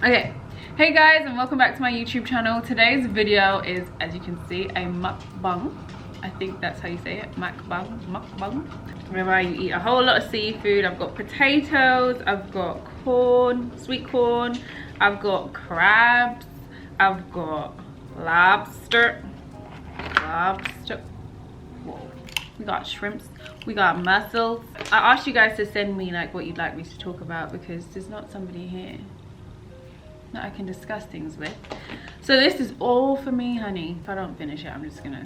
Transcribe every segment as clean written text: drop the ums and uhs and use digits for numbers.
Okay, hey guys, and welcome back to my YouTube channel. Today's video is, as you can see, a mukbang. I think that's how you say it, mukbang. Whereby you eat a whole lot of seafood. I've got potatoes, I've got corn, sweet corn, I've got crabs, I've got lobster. Whoa. We got shrimps, we got mussels. I asked you guys to send me like what you'd like me to talk about because there's not somebody here that I can discuss things with. So this is all for me, honey. If I don't finish it, I'm just gonna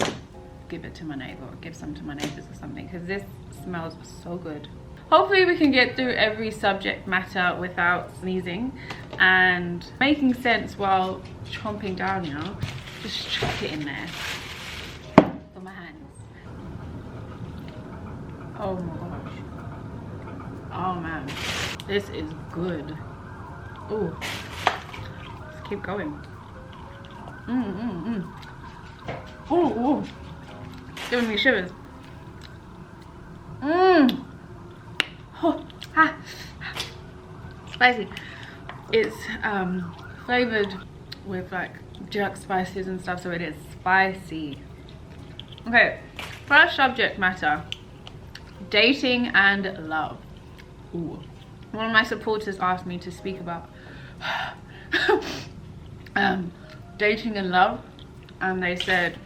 give it to my neighbor or give some to my neighbors or something because this smells so good. Hopefully we can get through every subject matter without sneezing and making sense while chomping down, you know. Just chuck it in there for my hands. Oh my gosh. Oh man, this is good. Oh, let's keep going. Oh, giving me shivers. Oh, spicy. It's flavored with like jerk spices and stuff, so it is spicy. Okay, first subject matter: dating and love. Ooh. One of my supporters asked me to speak about dating and love, and they said,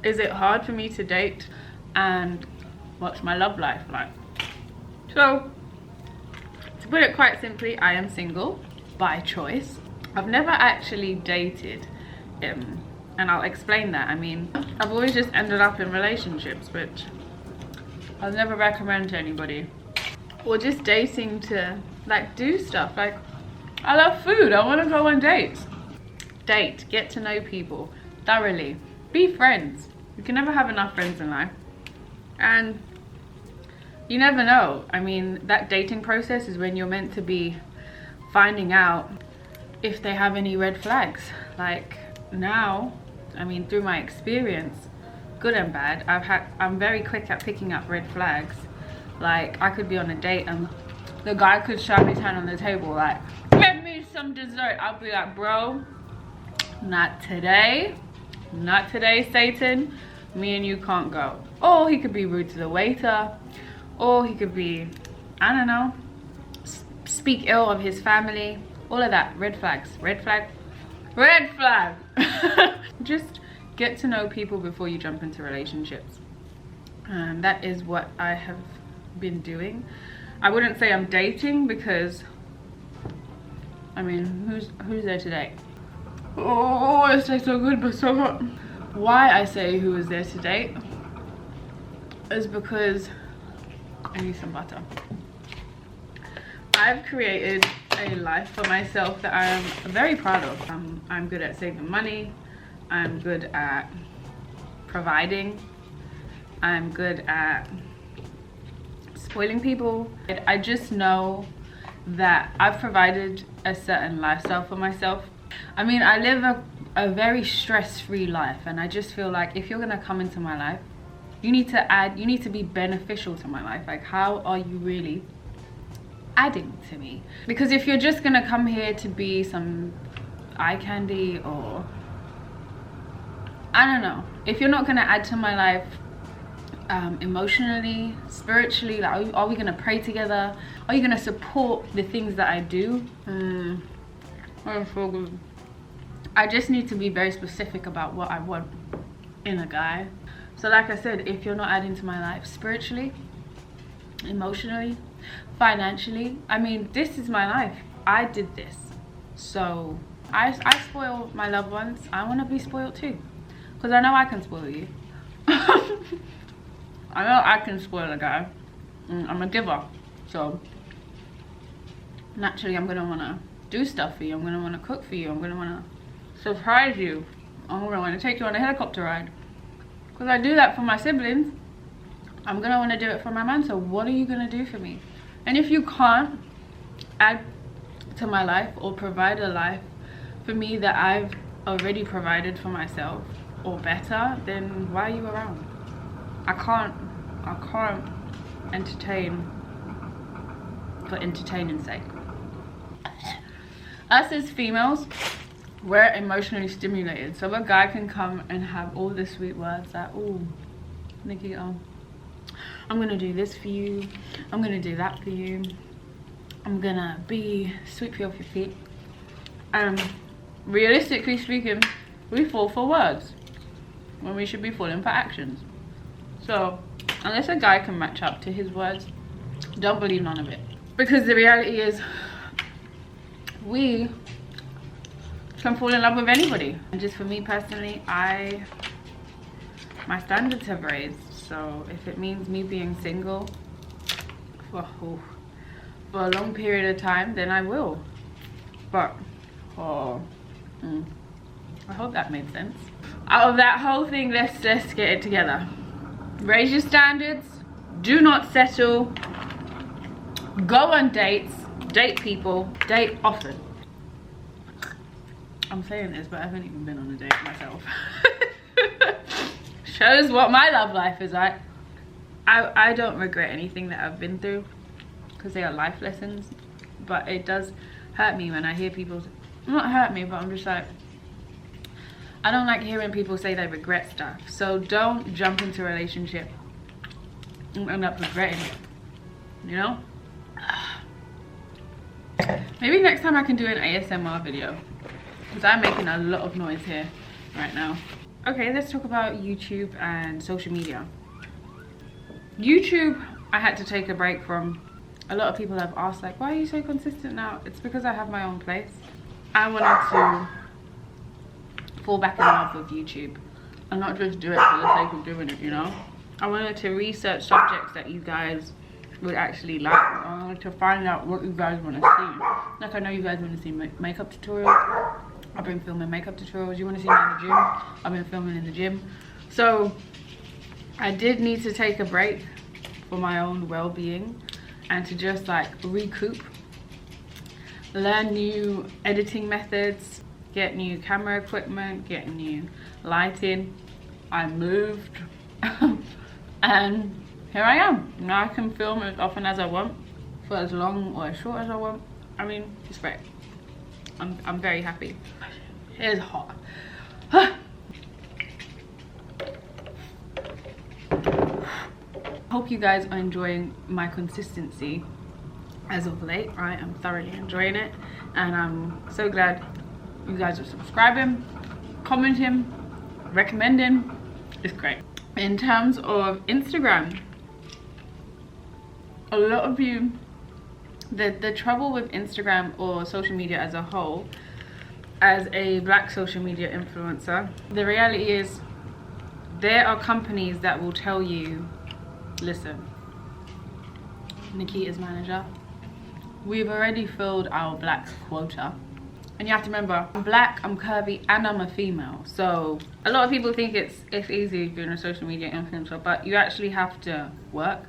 is it hard for me to date, and what's my love life like? So to put it quite simply, I am single by choice. I've never actually dated, and I'll explain that. I mean, I've always just ended up in relationships, which I'll never recommend to anybody. Or just dating to like do stuff. Like, I love food, I want to go on dates. Date, get to know people thoroughly, be friends. You can never have enough friends in life, and you never know. I mean, that dating process is when you're meant to be finding out if they have any red flags. Like now, I mean, through my experience, good and bad, I'm very quick at picking up red flags. Like, I could be on a date and the guy could shove his hand on the table like, get me some dessert. I'll be like, bro, not today. Not today, Satan. Me and you can't go. Or he could be rude to the waiter. Or he could be, I don't know, speak ill of his family. All of that. Red flags. Red flag. Red flag. Just get to know people before you jump into relationships. And that is what I have been doing. I wouldn't say I'm dating because, I mean, who's there today? Oh, it tastes so good but so hot. Why I say who is there to date is because I need some butter. I've created a life for myself that I am very proud of. I'm good at saving money. I'm good at providing. I'm good at spoiling people. I just know that I've provided a certain lifestyle for myself. I mean, I live a very stress-free life, and I just feel like if you're gonna come into my life, you need to be beneficial to my life. Like, how are you really adding to me? Because if you're just gonna come here to be some eye candy, or I don't know, if you're not gonna add to my life emotionally, spiritually, like, are we gonna pray together? Are you gonna support the things that I do? That's so good. I just need to be very specific about what I want in a guy. So like I said, if you're not adding to my life spiritually, emotionally, financially, I mean, this is my life. I did this. So I spoil my loved ones. I want to be spoiled too, because I know I can spoil you. I know I can spoil a guy. I'm a giver, so naturally I'm gonna want to do stuff for you. I'm gonna want to cook for you. I'm gonna want to surprise you. I'm gonna want to take you on a helicopter ride, because I do that for my siblings. I'm gonna want to do it for my man. So what are you gonna do for me? And if you can't add to my life or provide a life for me that I've already provided for myself or better, then why are you around? I can't entertain for entertaining's sake. Us as females, we're emotionally stimulated. So a guy can come and have all the sweet words like, oh, Nakita, I'm gonna do this for you. I'm gonna do that for you. I'm gonna be sweep you off your feet. Realistically speaking, we fall for words when we should be falling for actions. So unless a guy can match up to his words, don't believe none of it. Because the reality is, we can fall in love with anybody. And just for me personally, my standards have raised. So if it means me being single for a long period of time, then I will. But I hope that made sense. Out of that whole thing, let's get it together. Raise your standards. Do not settle. Go on dates. Date people. Date often. I'm saying this, but I haven't even been on a date myself. Shows what my love life is like. I don't regret anything that I've been through because they are life lessons, but it does hurt me when I hear people, not hurt me, but I'm just like, I don't like hearing people say they regret stuff. So don't jump into a relationship and end up regretting it, you know? Maybe next time I can do an ASMR video because I'm making a lot of noise here right now. Okay, let's talk about YouTube and social media. YouTube, I had to take a break from. A lot of people have asked like, why are you so consistent now? It's because I have my own place. I wanted to fall back in love with YouTube and not just do it for the sake of doing it, you know? I wanted to research subjects that you guys would actually like. I wanted to find out what you guys want to see. Like, I know you guys want to see makeup tutorials. I've been filming makeup tutorials. You want to see me in the gym? I've been filming in the gym. So I did need to take a break for my own well-being and to just like recoup, learn new editing methods, get new camera equipment, get new lighting. I moved and here I am. Now I can film as often as I want, for as long or as short as I want. I mean, it's great. I'm very happy. It is hot. Hope you guys are enjoying my consistency as of late. I am thoroughly enjoying it, and I'm so glad you guys are subscribing, commenting, recommending. It's great. In terms of Instagram, a lot of you, the trouble with Instagram or social media as a whole, as a black social media influencer, the reality is there are companies that will tell you, listen, Nakita's manager, we've already filled our black quota. And you have to remember, I'm black, I'm curvy, and I'm a female. So a lot of people think it's easy being a social media influencer, but you actually have to work.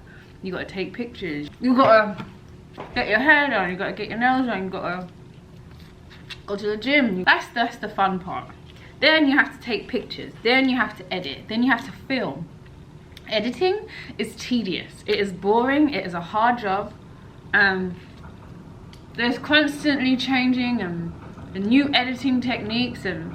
You gotta take pictures. You gotta get your hair done, you gotta get your nails done, you gotta go to the gym. That's the fun part. Then you have to take pictures, then you have to edit, then you have to film. Editing is tedious, it is boring, it is a hard job. There's constantly changing and new editing techniques, and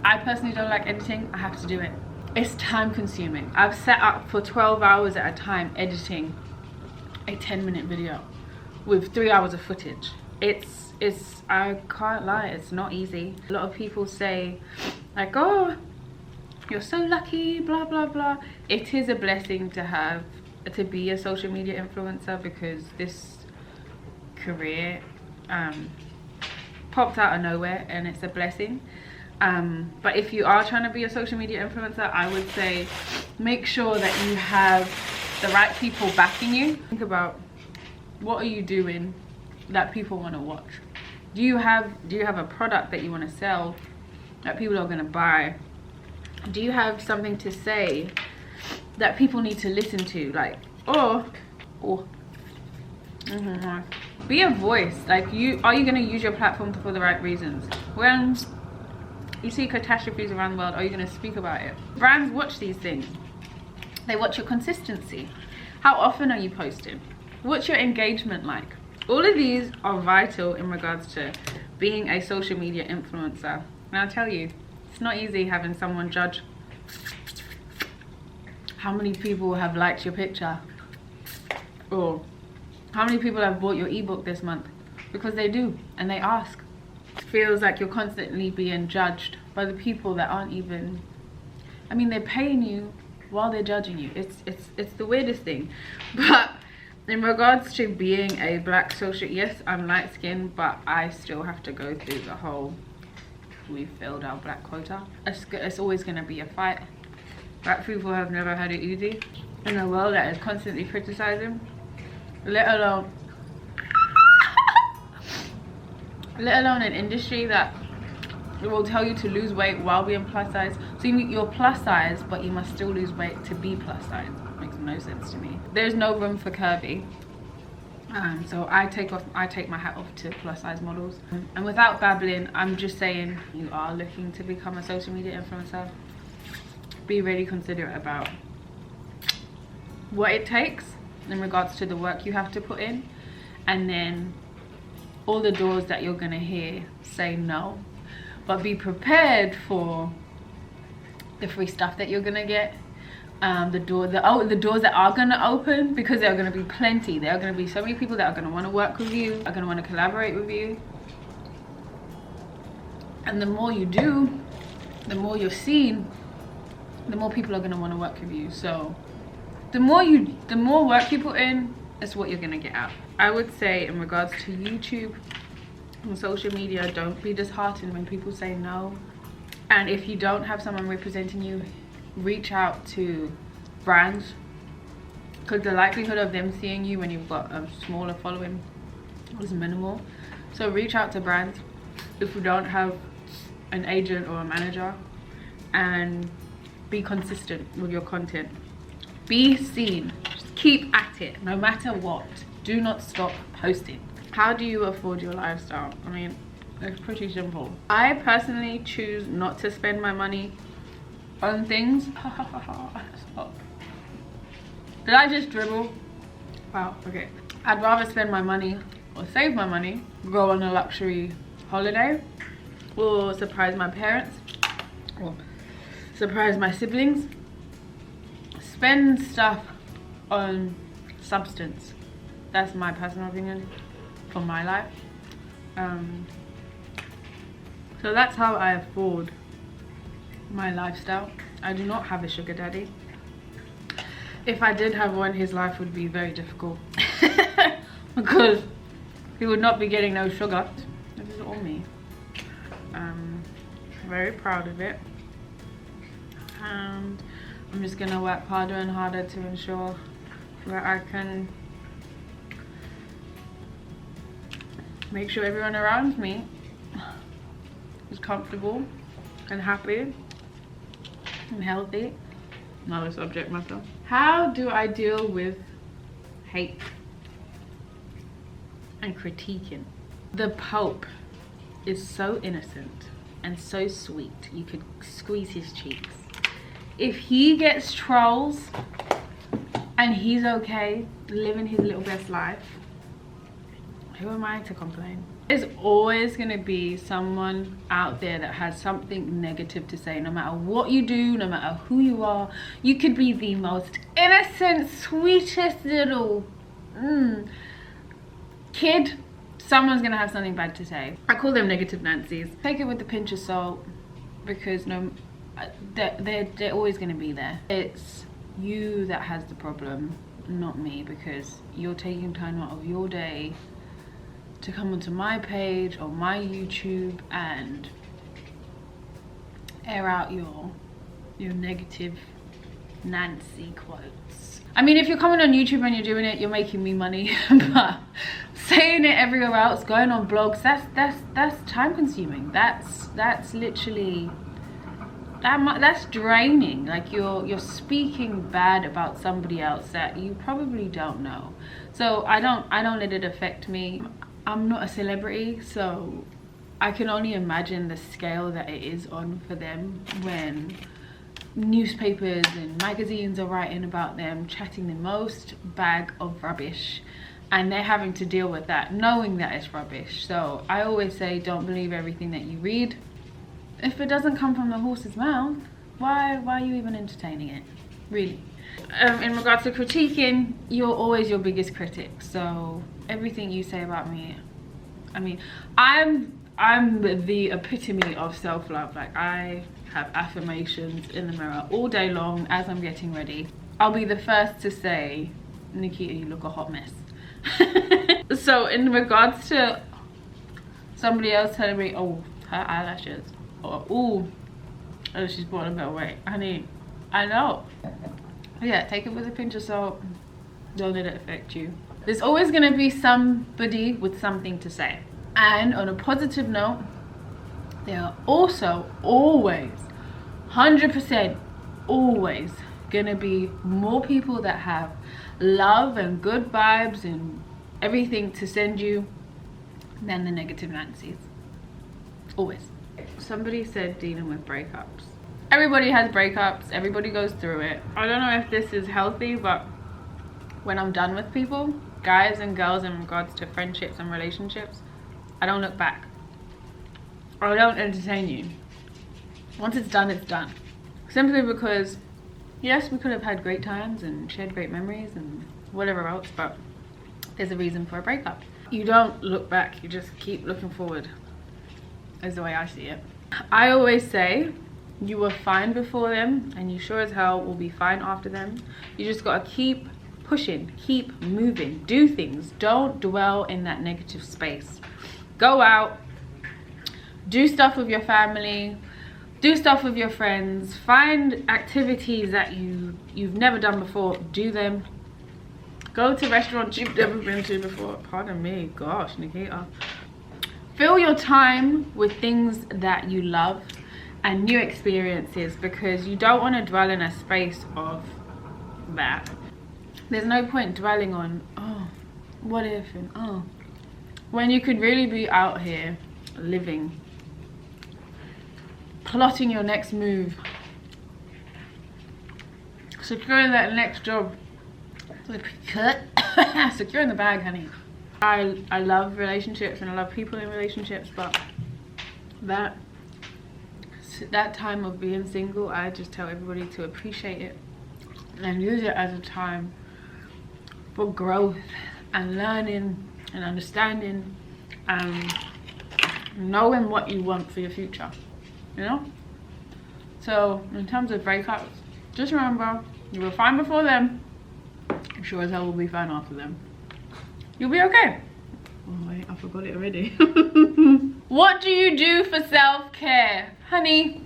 I personally don't like editing. I have to do it. It's time consuming. I've sat up for 12 hours at a time editing a 10-minute video with 3 hours of footage. It's I can't lie, it's not easy. A lot of people say like, oh, you're so lucky, blah blah blah. It is a blessing to be a social media influencer, because this career popped out of nowhere and it's a blessing. But if you are trying to be a social media influencer, I would say make sure that you have the right people backing you. Think about, what are you doing that people want to watch? Do you have a product that you want to sell that people are going to buy? Do you have something to say that people need to listen to? Like, be a voice. Like, are you going to use your platform for the right reasons? When you see catastrophes around the world, are you going to speak about it? Brands watch these things. They watch your consistency. How often are you posting? What's your engagement like? All of these are vital in regards to being a social media influencer. And I'll tell you, it's not easy having someone judge how many people have liked your picture, or how many people have bought your ebook this month, because they do and they ask. It feels like you're constantly being judged by the people that aren't even, I mean, they're paying you while they're judging you. It's the weirdest thing. But in regards to being a black social, yes, I'm light skinned, but I still have to go through the whole, we filled our black quota. It's always going to be a fight. Black people have never had it easy in a world that is constantly criticizing, let alone an industry that will tell you to lose weight while being plus size. So you're plus size, but you must still lose weight to be plus size. Makes no sense to me. There's no room for curvy. So I take my hat off to plus size models. And without babbling, I'm just saying, you are looking to become a social media influencer, be really considerate about what it takes in regards to the work you have to put in, and then all the doors that you're gonna hear say no. But be prepared for the free stuff that you're gonna get, the doors that are gonna open, because there are gonna be plenty. There are gonna be so many people that are gonna wanna work with you, are gonna wanna collaborate with you. And the more you do, the more you're seen, the more people are gonna wanna work with you. So the more work you put in, is what you're gonna get out. I would say in regards to YouTube and social media, don't be disheartened when people say no. And if you don't have someone representing you, reach out to brands, because the likelihood of them seeing you when you've got a smaller following is minimal. So reach out to brands if you don't have an agent or a manager, and be consistent with your content. Be seen. Just keep at it no matter what. Do not stop posting. How do you afford your lifestyle? I mean, it's pretty simple. I personally choose not to spend my money on things. Stop. Did I just dribble? Wow, okay. I'd rather spend my money or save my money, go on a luxury holiday, or surprise my parents, or surprise my siblings. Spend stuff on substance. That's my personal opinion for my life. So that's how I afford my lifestyle. I do not have a sugar daddy. If I did have one, his life would be very difficult because he would not be getting no sugar. This is all me. Very proud of it, and I'm just gonna work harder and harder to ensure that I can make sure everyone around me is comfortable and happy and healthy. Another subject matter. How do I deal with hate and critiquing? The Pope is so innocent and so sweet. You could squeeze his cheeks. If he gets trolls and he's okay living his little best life, who am I to complain? There's always gonna be someone out there that has something negative to say. No matter what you do, no matter who you are, you could be the most innocent, sweetest little kid, someone's gonna have something bad to say. I call them negative Nancy's. Take it with a pinch of salt, because they're always gonna be there. It's you that has the problem, not me, because you're taking time out of your day to come onto my page or my YouTube and air out your negative Nancy quotes. I mean, if you're coming on YouTube and you're doing it, you're making me money, but saying it everywhere else, going on blogs, that's time consuming. That's literally that's draining. Like you're speaking bad about somebody else that you probably don't know. So I don't let it affect me. I'm not a celebrity, so I can only imagine the scale that it is on for them when newspapers and magazines are writing about them, chatting the most bag of rubbish and they're having to deal with that, knowing that it's rubbish. So I always say, don't believe everything that you read. If it doesn't come from the horse's mouth, why are you even entertaining it, really? In regards to critiquing, you're always your biggest critic. So everything you say about me, I mean, I'm the epitome of self-love. Like, I have affirmations in the mirror all day long as I'm getting ready. I'll be the first to say, Nakita, you look a hot mess. So in regards to somebody else telling me, oh, her eyelashes, or oh, she's brought a bit of weight, honey, I know. Yeah, take it with a pinch of salt. Don't let it affect you. There's always going to be somebody with something to say. And on a positive note, there are also always, 100% always going to be more people that have love and good vibes and everything to send you than the negative Nancy's. Always. Somebody said dealing with breakups. Everybody has breakups, everybody goes through it. I don't know if this is healthy, but when I'm done with people, guys and girls, in regards to friendships and relationships, I don't look back. Or I don't entertain you. Once it's done, it's done. Simply because, yes, we could have had great times and shared great memories and whatever else, but there's a reason for a breakup. You don't look back, you just keep looking forward, is the way I see it. I always say, you were fine before them and you sure as hell will be fine after them. You just gotta keep pushing, keep moving, do things. Don't dwell in that negative space. Go out, do stuff with your family, do stuff with your friends, find activities that you've never done before, do them. Go to restaurants you've never been to before. Pardon me, gosh, Nakita. Fill your time with things that you love and new experiences, because you don't want to dwell in a space of that. There's no point dwelling on, oh, what if, and oh, when you could really be out here living, plotting your next move, securing that next job, securing the bag, honey. I love relationships and I love people in relationships, but that time of being single, I just tell everybody to appreciate it and use it as a time for growth and learning and understanding and knowing what you want for your future, you know? So in terms of breakups, just remember, you were fine before them, I'm sure as hell will be fine after them. You'll be okay. Oh wait, I forgot it already. What do you do for self-care? Honey,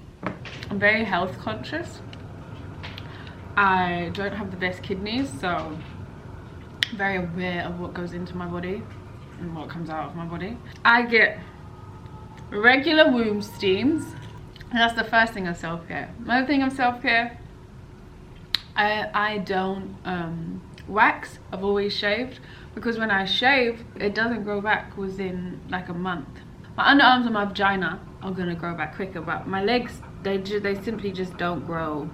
I'm very health conscious. I don't have the best kidneys, so I'm very aware of what goes into my body and what comes out of my body. I get regular womb steams, and that's the first thing of self-care. Another thing of self-care, I don't wax. I've always shaved, because when I shave, it doesn't grow back within like a month. My underarms and my vagina are gonna grow back quicker, but my legs, they simply just don't grow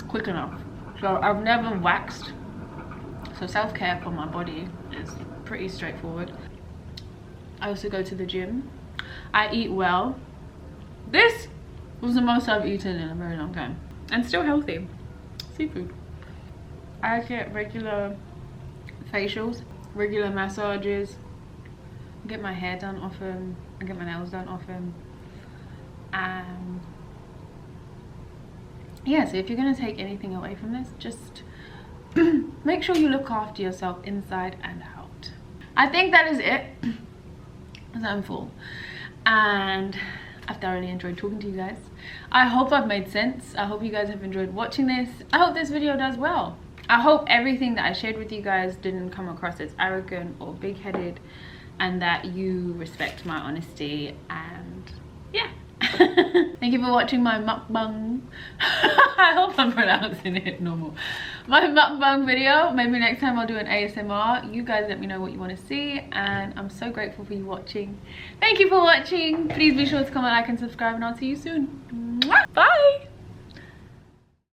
quick enough. So I've never waxed. So self-care for my body is pretty straightforward. I also go to the gym. I eat well. This was the most I've eaten in a very long time, and still healthy. Seafood. I get regular facials, regular massages. I get my hair done often. I get my nails done often. Yeah, so if you're gonna take anything away from this, just make sure you look after yourself inside and out. I think that is it, because I'm full. And I've thoroughly enjoyed talking to you guys. I hope I've made sense. I hope you guys have enjoyed watching this. I hope this video does well. I hope everything that I shared with you guys didn't come across as arrogant or big-headed, and that you respect my honesty, and yeah. Thank you for watching my mukbang. I hope I'm pronouncing it normal. My mukbang video. Maybe next time I'll do an ASMR. You guys let me know what you want to see, and I'm so grateful for you watching. Thank you for watching. Please be sure to comment, like, and subscribe, and I'll see you soon. Bye.